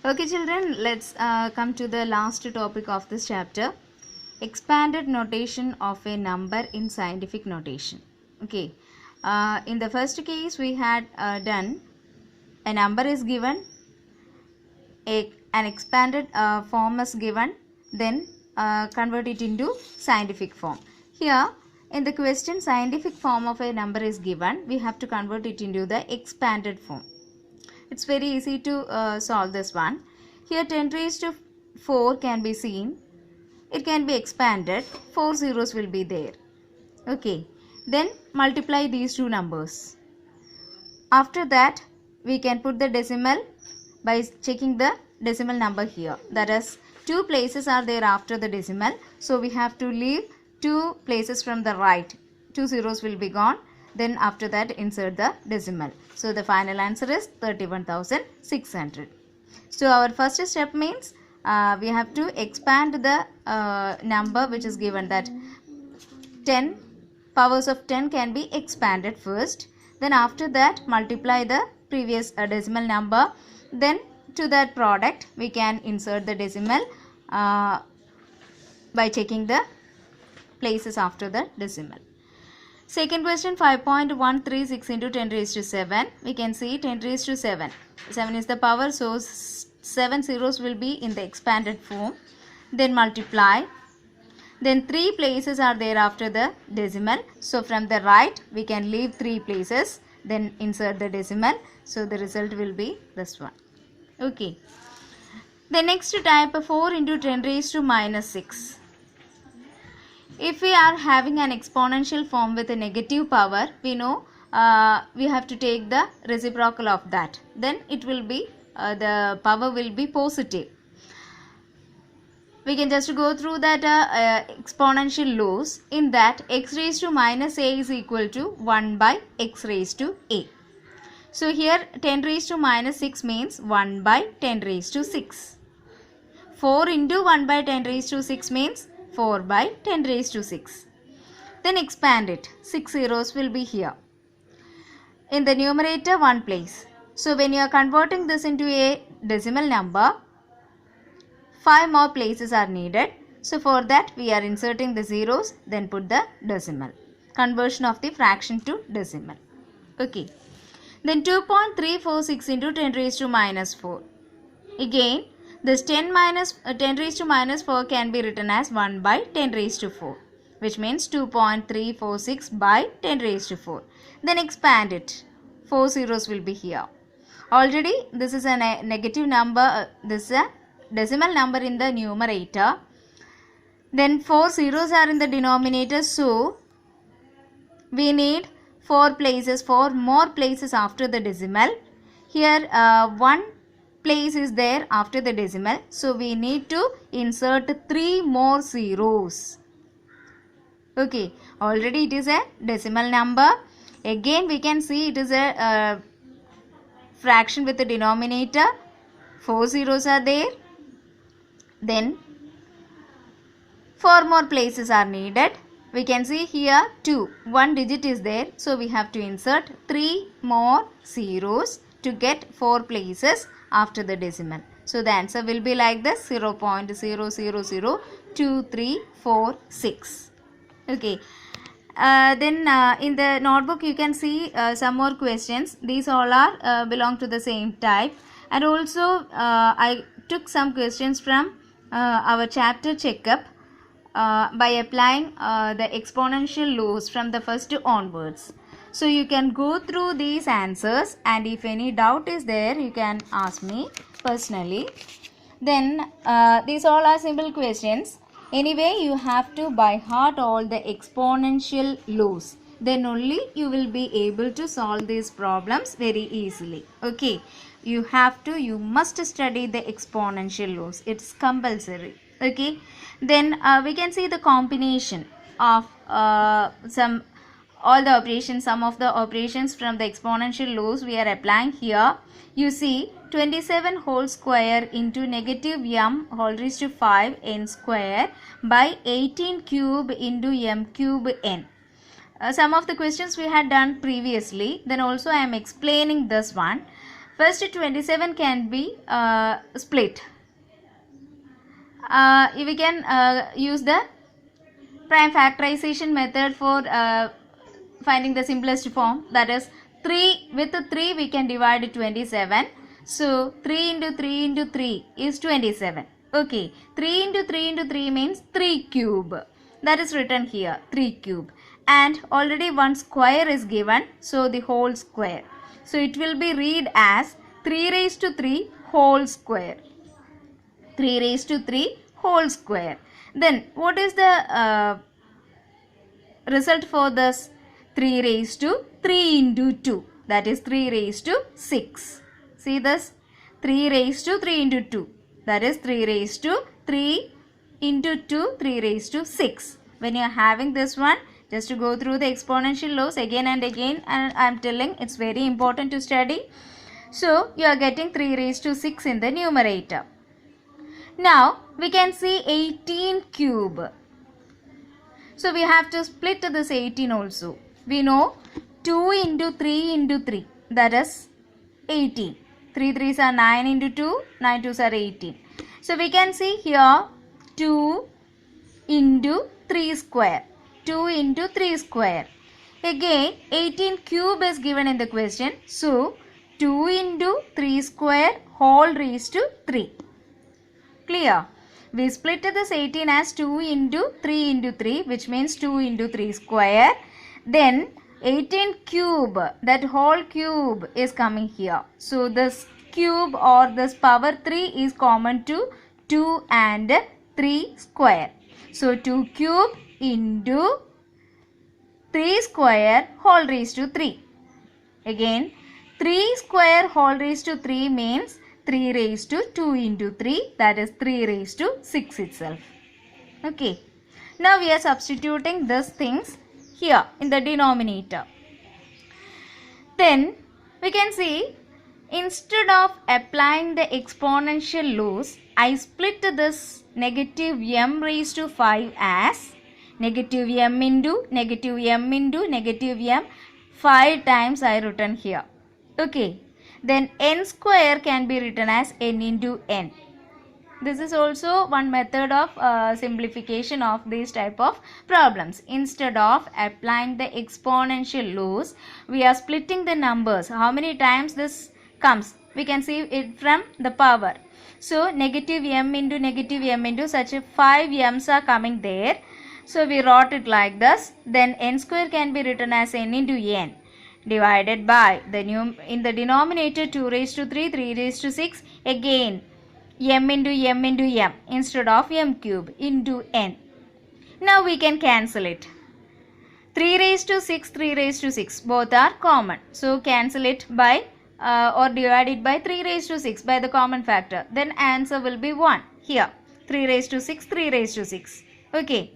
Okay children, let's come to the last topic of this chapter. Expanded notation of a number in scientific notation. Okay, in the first case we had done a number is given, an expanded form is given, then convert it into scientific form. Here in the question, scientific form of a number is given, we have to convert it into the expanded form. It's very easy to solve this one. Here 10 raised to 4 can be seen. It can be expanded. 4 zeros will be there. Okay. Then multiply these two numbers. After that, we can put the decimal by checking the decimal number here. That is, 2 places are there after the decimal. So we have to leave 2 places from the right. 2 zeros will be gone. Then after that insert the decimal. So the final answer is 31,600. So our first step means we have to expand the number which is given, that 10 powers of 10 can be expanded first. Then after that multiply the previous decimal number. Then to that product we can insert the decimal by checking the places after the decimal. Second question, 5.136 into 10 raised to 7. We can see 10 raised to 7. 7 is the power, so 7 zeros will be in the expanded form. Then multiply. Then 3 places are there after the decimal. So from the right, we can leave 3 places. Then insert the decimal. So the result will be this one. Okay. The next type, 4 into 10 raised to minus 6. If we are having an exponential form with a negative power, we know we have to take the reciprocal of that. Then it will be, the power will be positive. We can just go through that exponential laws. In that, x raised to minus a is equal to 1 by x raised to a. So here 10 raised to minus 6 means 1 by 10 raised to 6. 4 into 1 by 10 raised to 6 means 4 by 10 raised to 6. Then expand it. 6 zeros will be here. In the numerator, 1 place. So when you are converting this into a decimal number, 5 more places are needed. So for that we are inserting the zeros, then put the decimal. Conversion of the fraction to decimal. Okay. Then 2.346 into 10 raised to minus 4. Again, this 10 raised to minus 4 can be written as 1 by 10 raised to 4, which means 2.346 by 10 raised to 4. Then expand it. 4 zeros will be here. Already this is a negative number, this is a decimal number in the numerator. Then 4 zeros are in the denominator, so we need 4 more places after the decimal. Here 1 place is there after the decimal, so we need to insert 3 more zeros. Okay, already it is a decimal number. Again we can see it is a fraction with the denominator. 4 zeros are there. Then 4 more places are needed. We can see here 2. 1 digit is there, so we have to insert 3 more zeros to get 4 places after the decimal. So the answer will be like this, 0.00023446. Okay. Then in the notebook you can see some more questions. These all are belong to the same type. And also I took some questions from our chapter checkup by applying the exponential laws from the first onwards. So you can go through these answers, and if any doubt is there you can ask me personally. Then these all are simple questions. Anyway, you have to by heart all the exponential laws. Then only you will be able to solve these problems very easily. Okay, you must study the exponential laws. It's compulsory. Okay, then we can see the combination of some of the operations from the exponential laws we are applying here. You see 27 whole square into negative m whole raised to 5 n square by 18 cube into m cube n. Some of the questions we had done previously, then also I am explaining this one. First 27 can be split. We can use the prime factorization method for finding the simplest form, that is 3 with 3 we can divide 27. So 3 into 3 into 3 is 27. Okay, 3 into 3 into 3 means 3 cube. That is written here, 3 cube. And already one square is given, so the whole square. So it will be read as 3 raised to 3 whole square. 3 raised to 3 whole square. Then what is the result for this? 3 raised to 3 into 2. That is 3 raised to 6. See this? 3 raised to 3 into 2. That is 3 raised to 3 into 2, 3 raised to 6. When you are having this one, just to go through the exponential laws again and again, and I am telling it's very important to study. So you are getting 3 raised to 6 in the numerator. Now we can see 18 cube. So we have to split this 18 also. We know 2 into 3 into 3, that is 18. 3 3s are 9 into 2, 9 2s are 18. So we can see here 2 into 3 square. 2 into 3 square. Again 18 cube is given in the question. So 2 into 3 square whole raised to 3. Clear? We split this 18 as 2 into 3 into 3, which means 2 into 3 square. Then 18 cube, that whole cube is coming here. So this cube or this power 3 is common to 2 and 3 square. So 2 cube into 3 square whole raised to 3. Again 3 square whole raised to 3 means 3 raised to 2 into 3, that is 3 raised to 6 itself. Okay. Now we are substituting these things here in the denominator. Then we can see, instead of applying the exponential laws, I split this negative m raised to 5 as negative m into negative m into negative m 5 times I written here. Okay. Then n square can be written as n into n. This is also one method of simplification of these type of problems. Instead of applying the exponential laws, we are splitting the numbers. How many times this comes? We can see it from the power. So negative m into such a 5 m's are coming there. So we wrote it like this. Then n square can be written as n into n, divided by the in the denominator 2 raised to 3, 3 raised to 6, again m into m into m instead of m cube into n. Now we can cancel it. 3 raised to 6, 3 raised to 6, both are common. So cancel it by or divide it by 3 raised to 6 by the common factor. Then answer will be 1 here. 3 raised to 6, 3 raised to 6. Okay.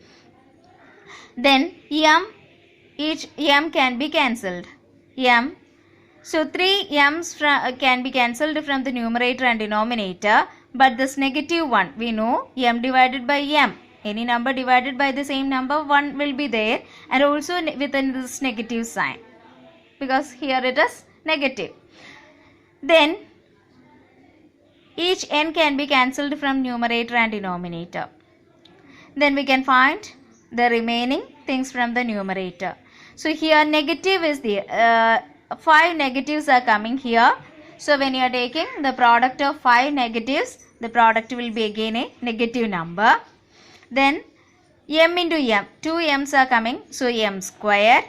Then each m can be cancelled. M. So 3 m's can be cancelled from the numerator and denominator, but this negative one, we know m divided by m. Any number divided by the same number, 1 will be there, and also within this negative sign, because here it is negative. Then each n can be cancelled from numerator and denominator. Then we can find the remaining things from the numerator. So here negative is there. 5 negatives are coming here. So when you are taking the product of 5 negatives, the product will be again a negative number. Then m into m, 2 m's are coming. So m square.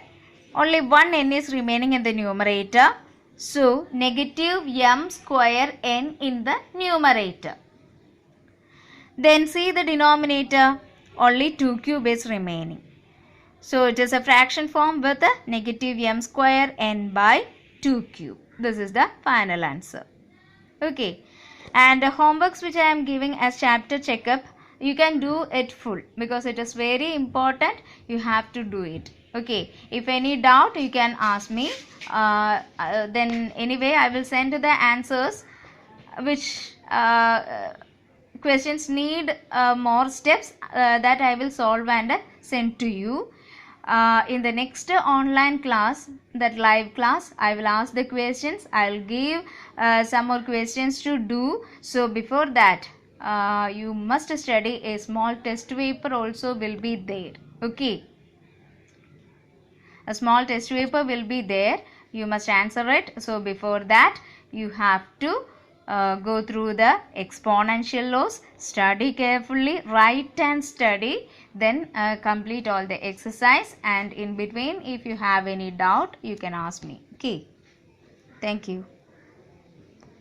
Only one n is remaining in the numerator. So negative m square n in the numerator. Then see the denominator. Only 2 cube is remaining. So it is a fraction form with a negative m square n by 2 cube. This is the final answer. Okay. And the homeworks which I am giving as chapter checkup, you can do it full because it is very important. You have to do it. Okay. If any doubt, you can ask me. Then anyway, I will send the answers which questions need more steps that I will solve and send to you. in the next online class, that live class, I will ask the questions. I will give some more questions to do. So before that, you must study. A small test paper also will be there. Okay, a small test paper will be there. You must answer it. So before that, you have to go through the exponential laws, study carefully, write and study, then complete all the exercise, and in between if you have any doubt you can ask me. Okay, thank you.